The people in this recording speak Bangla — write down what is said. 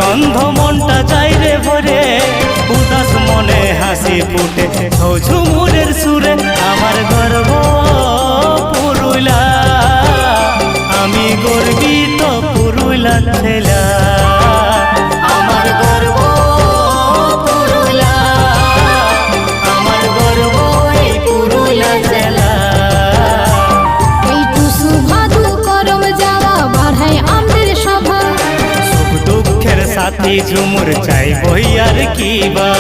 গন্ধ মনটা যাই রে ভরে, উদাস মনে হাসি ফুটে ঝুমুরের সুরে। আমার গর্ব পুরুলিয়া, আমি গর্বিত পুরুলিয়া ছেলা। আমার গর্ব পুরুলিয়া, আমার গর্ব এই পুরুলিয়া জেলা। এই টুসু ভাদু করম যাওয়া বাড়াই আমাদের সভা, সুখ দুঃখের সাথী ঝুমুর চাই বই আর কি বা।